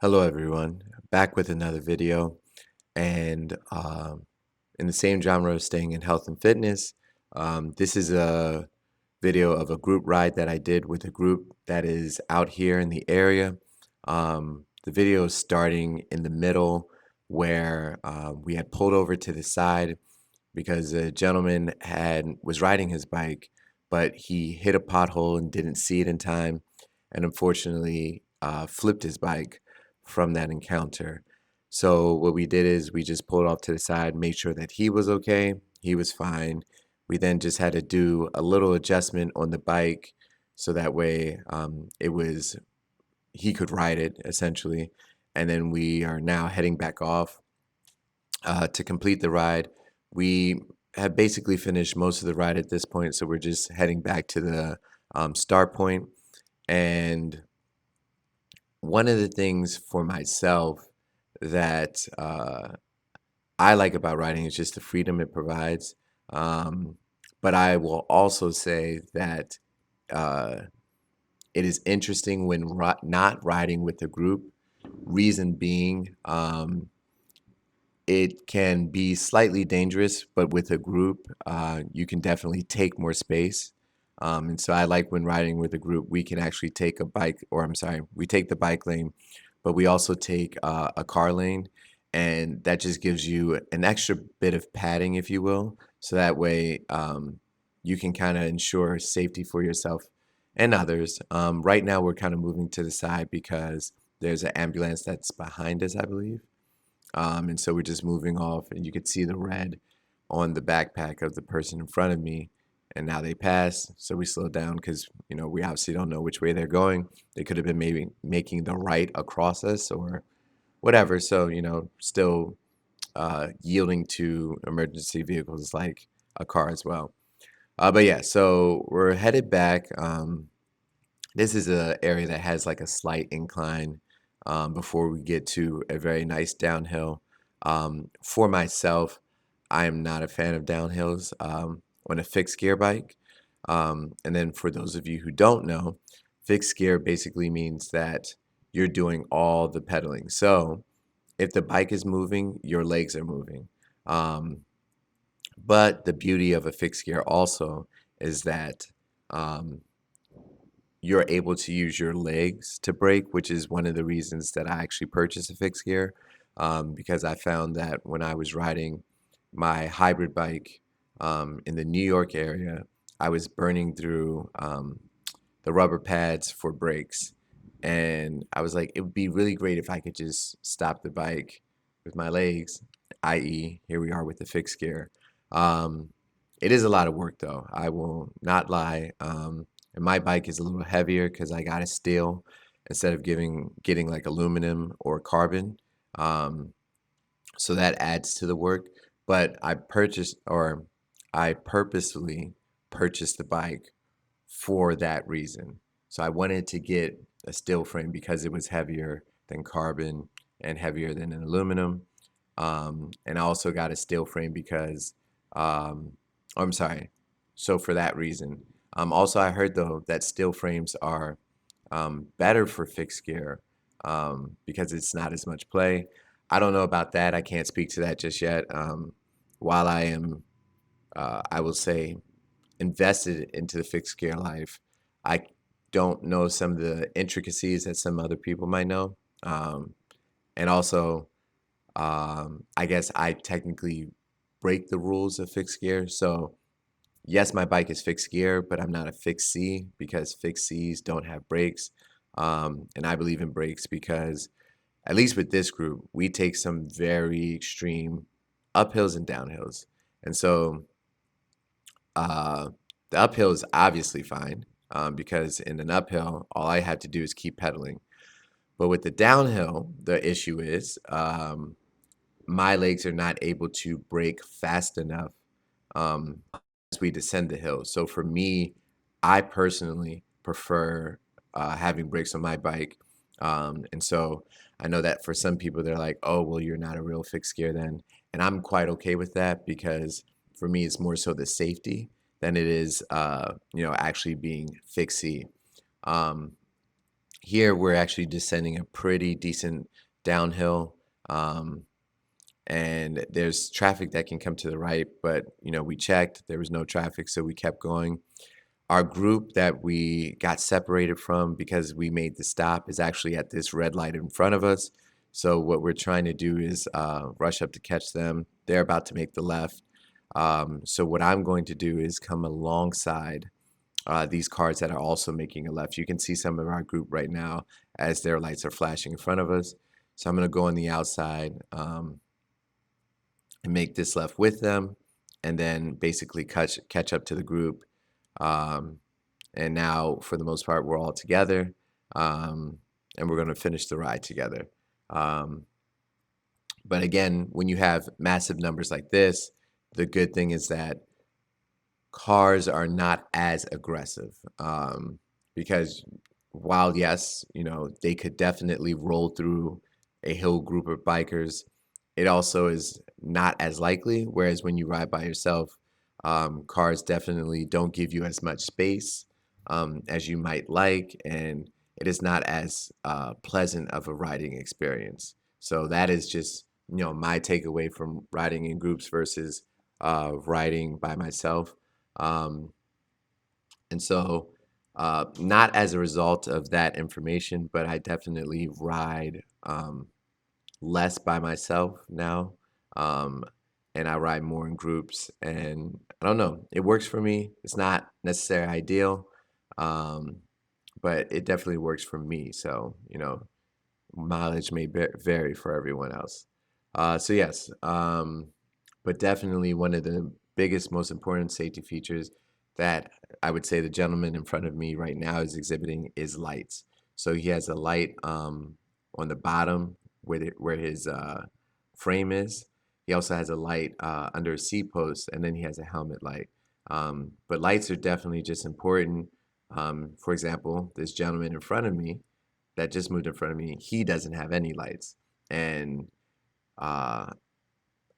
Hello everyone, back with another video and in the same genre of staying in health and fitness. This is a video of a group ride that I did with a group that is out here in the area. The video is starting in the middle where we had pulled over to the side because a gentleman was riding his bike, but he hit a pothole and didn't see it in time, and unfortunately flipped his bike from that encounter. So what we did is we just pulled off to the side, made sure that he was okay. He was fine. We then just had to do a little adjustment on the bike so that way it was he could ride it essentially. And then we are now heading back off to complete the ride. We have basically finished most of the ride at this point, so we're just heading back to the start point. And one of the things for myself that I like about riding is just the freedom it provides. Um, but I will also say that uh, it is interesting when not riding with a group. Reason being, it can be slightly dangerous, but with a group, you can definitely take more space. And so I like when riding with a group, we can actually take a bike, or I'm sorry, we take the bike lane, but we also take a car lane. And that just gives you an extra bit of padding, if you will. So that way you can kind of ensure safety for yourself and others. Right now, we're kind of moving to the side because there's an ambulance that's behind us, I believe. And so we're just moving off, and you could see the red on the backpack of the person in front of me. And now they pass, so we slow down because we obviously don't know which way they're going. They could have been maybe making the right across us or whatever. So still yielding to emergency vehicles like a car as well. But yeah, so we're headed back. This is an area that has like a slight incline before we get to a very nice downhill. For myself, I am not a fan of downhills on a fixed gear bike. And then for those of you who don't know, fixed gear basically means that you're doing all the pedaling. So if the bike is moving, your legs are moving. Um, but the beauty of a fixed gear also is that um, you're able to use your legs to brake, which is one of the reasons that I actually purchased a fixed gear. Because I found that when I was riding my hybrid bike in the New York area, I was burning through the rubber pads for brakes. And I was like, it would be really great if I could just stop the bike with my legs, i.e., here we are with the fixed gear. Um, it is a lot of work, though. I will not lie. And my bike is a little heavier because I got a steel instead of getting like aluminum or carbon. Um, so that adds to the work. But I purposely purchased the bike for that reason. So I wanted to get a steel frame because it was heavier than carbon and heavier than an aluminum. And I also got a steel frame because, I'm sorry, so for that reason. Also, I heard though that steel frames are better for fixed gear because it's not as much play. I don't know about that. I can't speak to that just yet. While I am, I will say, invested into the fixed gear life, I don't know some of the intricacies that some other people might know. And also, I guess I technically break the rules of fixed gear. So, yes, my bike is fixed gear, but I'm not a fixed C because fixed Cs don't have brakes. And I believe in brakes because, at least with this group, we take some very extreme uphills and downhills. And so, uh, the uphill is obviously fine because in an uphill, all I have to do is keep pedaling. But with the downhill, the issue is my legs are not able to brake fast enough as we descend the hill. So for me, I personally prefer having brakes on my bike. And so I know that for some people, they're like, oh, well, you're not a real fixed gear then. And I'm quite okay with that because for me, it's more so the safety than it is, actually being fixie. Um, Here we're actually descending a pretty decent downhill. Um, and there's traffic that can come to the right, but we checked, there was no traffic, so we kept going. Our group that we got separated from because we made the stop is actually at this red light in front of us. So what we're trying to do is rush up to catch them. They're about to make the left. So what I'm going to do is come alongside these cars that are also making a left. You can see some of our group right now as their lights are flashing in front of us. So I'm going to go on the outside and make this left with them, and then basically catch up to the group. Um, and now, for the most part, we're all together, um, and we're going to finish the ride together. Um, but again, when you have massive numbers like this, the good thing is that cars are not as aggressive, because while yes, they could definitely roll through a hill group of bikers, it also is not as likely. Whereas when you ride by yourself, cars definitely don't give you as much space as you might like, and it is not as pleasant of a riding experience. So that is just my takeaway from riding in groups versus riding by myself. Um, and so, not as a result of that information, but I definitely ride less by myself now. Um, and I ride more in groups. And I don't know, it works for me. It's not necessarily ideal, um, but it definitely works for me. So, mileage may vary for everyone else. So, yes, but definitely one of the biggest, most important safety features that I would say the gentleman in front of me right now is exhibiting is lights. So he has a light on the bottom where his frame is. He also has a light under a seat post, and then he has a helmet light. But lights are definitely just important. For example, this gentleman in front of me that just moved in front of me, he doesn't have any lights. And uh,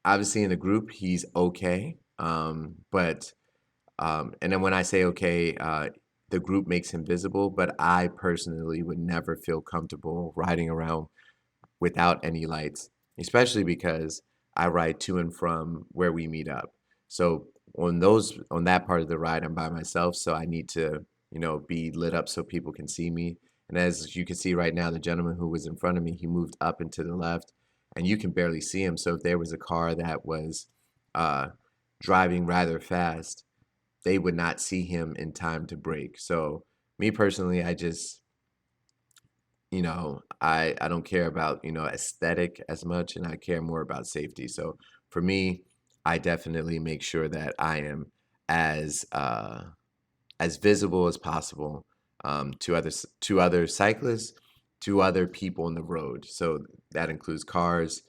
obviously in the group, he's okay. And then when I say okay, the group makes him visible, but I personally would never feel comfortable riding around without any lights, especially because I ride to and from where we meet up. So on that part of the ride, I'm by myself, so I need to, be lit up so people can see me. And as you can see right now, the gentleman who was in front of me, he moved up and to the left, and you can barely see him. So if there was a car that was uh, driving rather fast, they would not see him in time to brake. So me personally, I just I don't care about, aesthetic as much, and I care more about safety. So for me, I definitely make sure that I am as as visible as possible to other cyclists, to other people on the road. So that includes cars,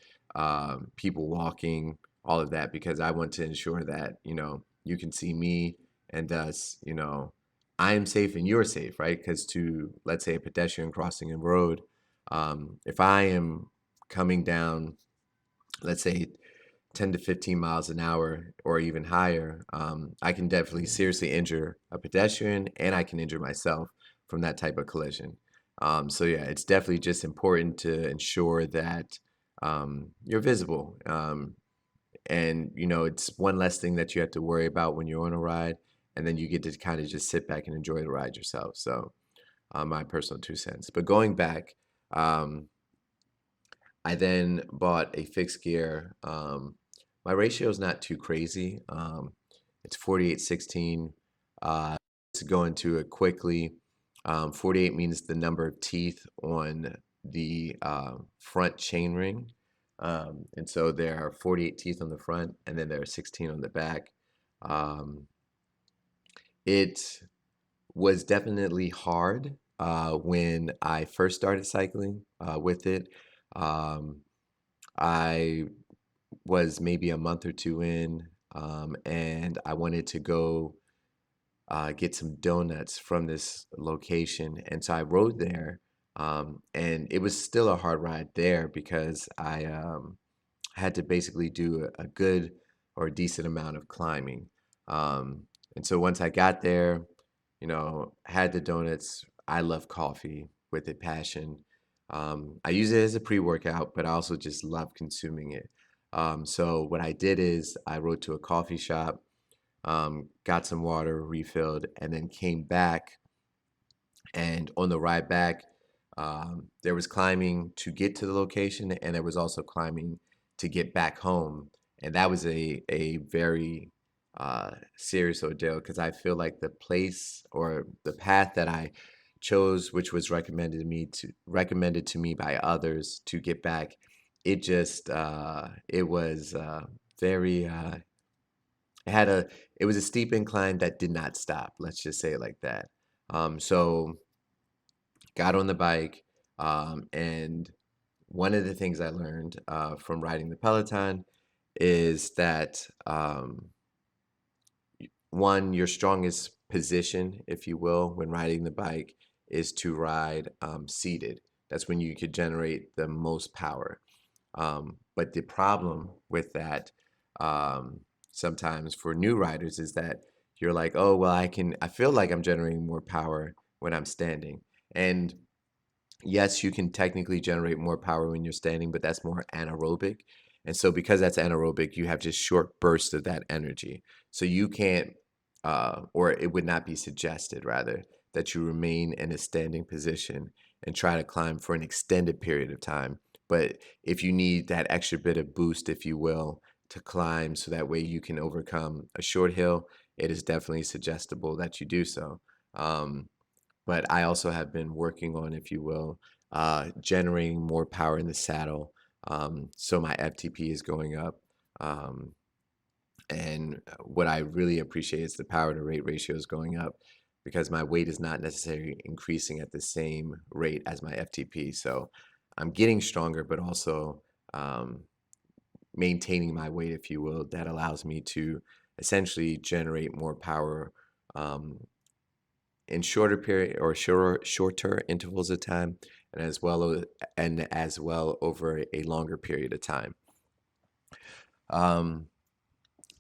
people walking, all of that, because I want to ensure that, you can see me, and thus, I am safe and you're safe, right? Because to, let's say, a pedestrian crossing a road, if I am coming down, let's say, 10 to 15 miles an hour or even higher, I can definitely seriously injure a pedestrian, and I can injure myself from that type of collision. So yeah, it's definitely just important to ensure that you're visible. And it's one less thing that you have to worry about when you're on a ride, and then you get to kind of just sit back and enjoy the ride yourself. So my personal 2 cents. But going back, um, I then bought a fixed gear. My ratio is not too crazy. It's 48-16. To go into it quickly, 48 means the number of teeth on the front chainring. And so there are 48 teeth on the front, and then there are 16 on the back. Um, it was definitely hard when I first started cycling with it. Um, I was maybe a month or two in, and I wanted to go get some donuts from this location. And so I rode there, and it was still a hard ride there because I had to basically do a good or a decent amount of climbing. Um, and so once I got there, had the donuts. I love coffee, with a passion. I use it as a pre-workout, but I also just love consuming it. So what I did is I rode to a coffee shop, got some water refilled, and then came back. And on the ride back, there was climbing to get to the location, and there was also climbing to get back home. And that was a very serious ordeal because I feel like the place or the path that I chose, which was recommended to me by others to get back, it was very it had a it was a steep incline that did not stop. Let's just say it like that. So got on the bike, and one of the things I learned from riding the Peloton is that one, your strongest position, if you will, when riding the bike is to ride seated. That's when you could generate the most power. But the problem with that um, sometimes for new riders is that you're like, oh, well, I feel like I'm generating more power when I'm standing. And yes, you can technically generate more power when you're standing, but that's more anaerobic. And so because that's anaerobic, you have just short bursts of that energy. So you can't, or it would not be suggested rather, that you remain in a standing position and try to climb for an extended period of time. But if you need that extra bit of boost, if you will, to climb so that way you can overcome a short hill, it is definitely suggestible that you do so. Um, but I also have been working on, if you will, generating more power in the saddle. So my FTP is going up. Um, and what I really appreciate is the power to weight ratio is going up because my weight is not necessarily increasing at the same rate as my FTP. So I'm getting stronger, but also um, maintaining my weight, if you will, that allows me to essentially generate more power um, in shorter period or shorter intervals of time and as well over a longer period of time. Um,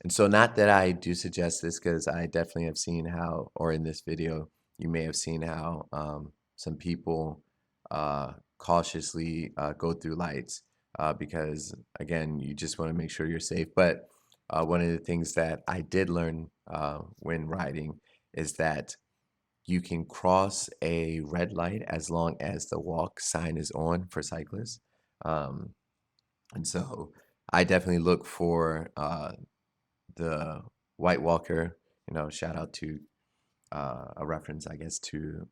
and so not that I do suggest this because I definitely have seen how, or in this video, you may have seen how some people cautiously go through lights because again, you just want to make sure you're safe. But one of the things that I did learn when riding is that you can cross a red light as long as the walk sign is on for cyclists. Um, and so I definitely look for the White Walker, shout out to a reference, I guess, to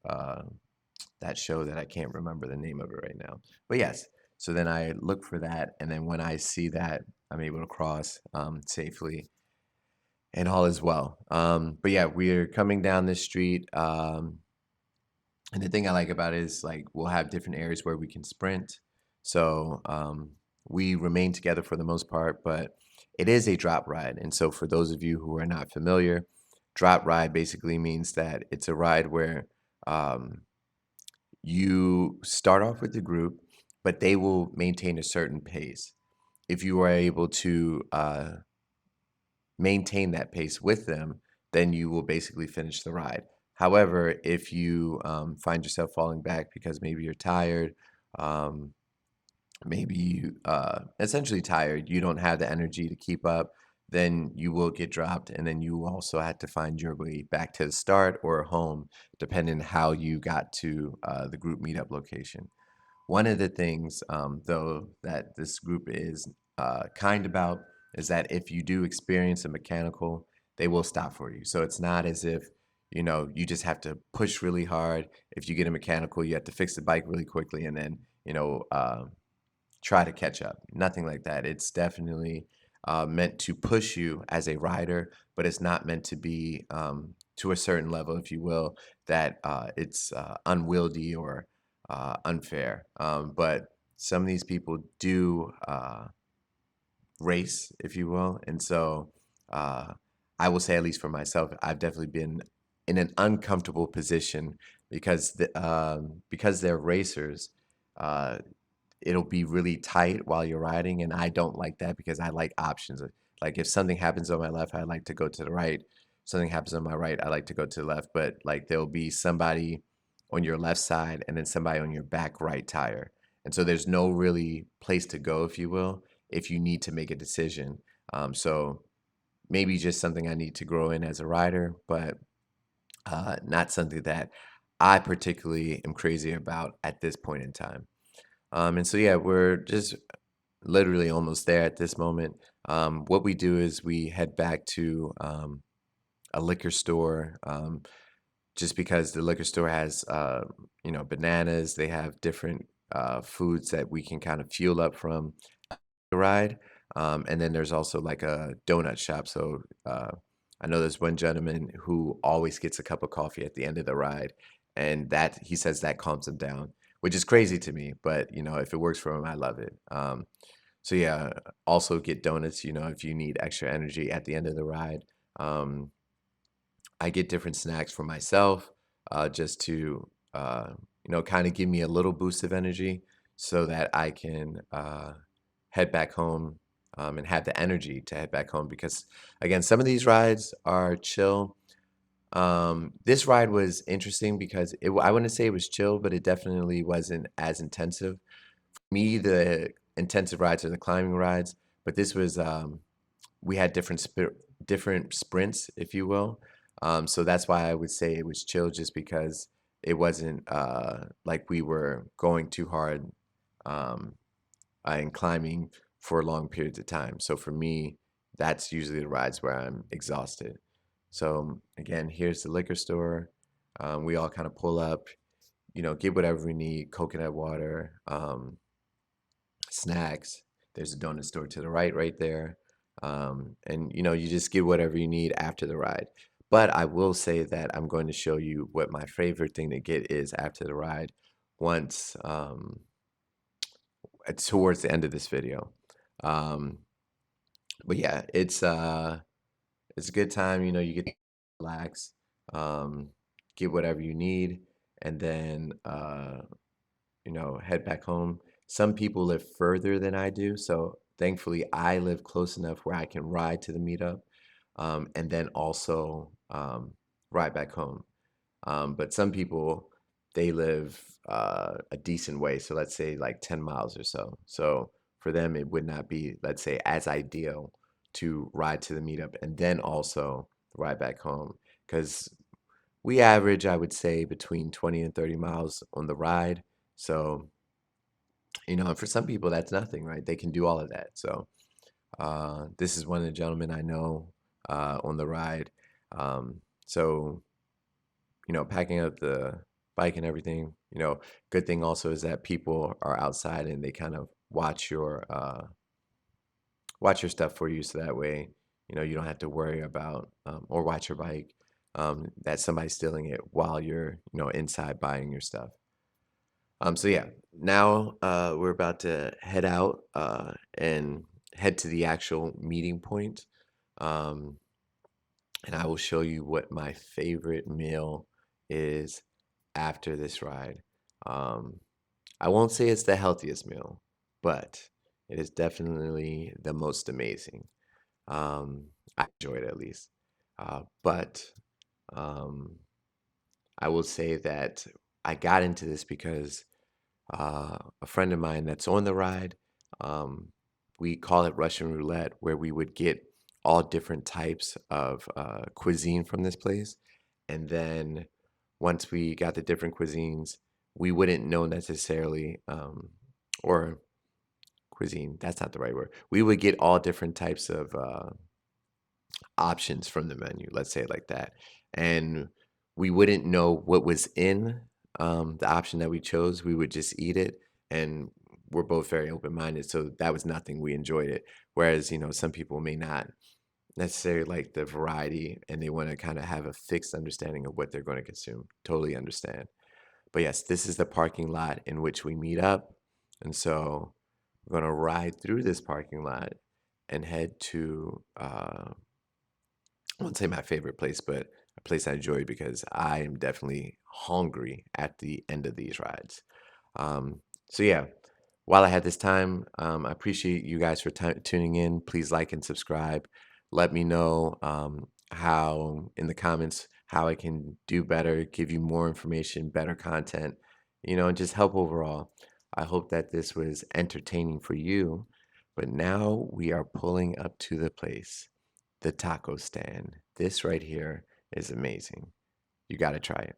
that show that I can't remember the name of it right now. But yes, so then I look for that. And then when I see that, I'm able to cross safely and all is well. But yeah, we're coming down this street. And the thing I like about it is like we'll have different areas where we can sprint. So we remain together for the most part, but it is a drop ride. And so for those of you who are not familiar, drop ride basically means that it's a ride where um, you start off with the group, but they will maintain a certain pace. If you are able to maintain that pace with them, then you will basically finish the ride. However, if you find yourself falling back because maybe you're tired, um, maybe you essentially tired, you don't have the energy to keep up, then you will get dropped, and then you also have to find your way back to the start or home, depending on how you got to the group meetup location. One of the things, though, that this group is kind about is that if you do experience a mechanical, they will stop for you. So it's not as if, you just have to push really hard. If you get a mechanical, you have to fix the bike really quickly and then, try to catch up. Nothing like that. It's definitely meant to push you as a rider, but it's not meant to be to a certain level, if you will, that it's unwieldy or unfair. But some of these people do race, if you will. And so I will say, at least for myself, I've definitely been in an uncomfortable position because they're racers. Uh, it'll be really tight while you're riding, and I don't like that because I like options. Like if something happens on my left, I like to go to the right. Something happens on my right, I like to go to the left. But like there'll be somebody on your left side and then somebody on your back right tire. And so there's no really place to go, if you will, if you need to make a decision. So maybe just something I need to grow in as a rider, but not something that I particularly am crazy about at this point in time. And so, yeah, we're just literally almost there at this moment. What we do is we head back to a liquor store, just because the liquor store has, bananas. They have different foods that we can kind of fuel up from the ride. And then there's also like a donut shop. So I know there's one gentleman who always gets a cup of coffee at the end of the ride, and that he says that calms him down, which is crazy to me. But if it works for him, I love it. So yeah, also get donuts. If you need extra energy at the end of the ride. Um, I get different snacks for myself, just to kind of give me a little boost of energy so that I can head back home, and have the energy to head back home. Because again, some of these rides are chill. This ride was interesting because I wouldn't say it was chill, but it definitely wasn't as intensive. For me, the intensive rides are the climbing rides, but this was we had different sprints, if you will. So that's why I would say it was chill, just because it wasn't like we were going too hard, um, and climbing for long periods of time. So for me, that's usually the rides where I'm exhausted. So again, here's the liquor store. We all kind of pull up, get whatever we need, coconut water, snacks. There's a donut store to the right there. And you just get whatever you need after the ride. But I will say that I'm going to show you what my favorite thing to get is after the ride once, towards the end of this video. Um, but yeah, it's a good time. You get to relax, um, get whatever you need, and then head back home. Some people live further than I do, so thankfully I live close enough where I can ride to the meetup, and then also ride back home. But some people, they live a decent way, so let's say like 10 miles or so. So for them, it would not be, let's say, as ideal to ride to the meetup and then also ride back home, because we average, I would say, between 20 and 30 miles on the ride. So and for some people, that's nothing, right? They can do all of that. So this is one of the gentlemen I know on the ride. So, packing up the bike and everything, good thing also is that people are outside and they kind of watch your stuff for you. So that way, you don't have to worry about, or watch your bike, that somebody's stealing it while you're, inside buying your stuff. So yeah, now we're about to head out and head to the actual meeting point. Um, and I will show you what my favorite meal is after this ride. Um, I won't say it's the healthiest meal, but it is definitely the most amazing. I enjoy it, at least. But um, I will say that I got into this because a friend of mine that's on the ride. Um, we call it Russian roulette, where we would get all different types of cuisine from this place. And then once we got the different cuisines, we wouldn't know necessarily, or cuisine, that's not the right word. We would get all different types of options from the menu, let's say it like that. And we wouldn't know what was in the option that we chose. We would just eat it, and we're both very open-minded, so that was nothing. We enjoyed it. Whereas, some people may not necessarily like the variety, and they want to kind of have a fixed understanding of what they're going to consume. Totally understand. But yes, this is the parking lot in which we meet up. And so we're going to ride through this parking lot and head to I wouldn't say my favorite place, but a place I enjoy because I am definitely hungry at the end of these rides. So yeah, while I had this time, I appreciate you guys for tuning in. Please like and subscribe. Let me know how in the comments how I can do better, give you more information, better content, and just help overall. I hope that this was entertaining for you. But now we are pulling up to the place, the taco stand. This right here is amazing. You got to try it.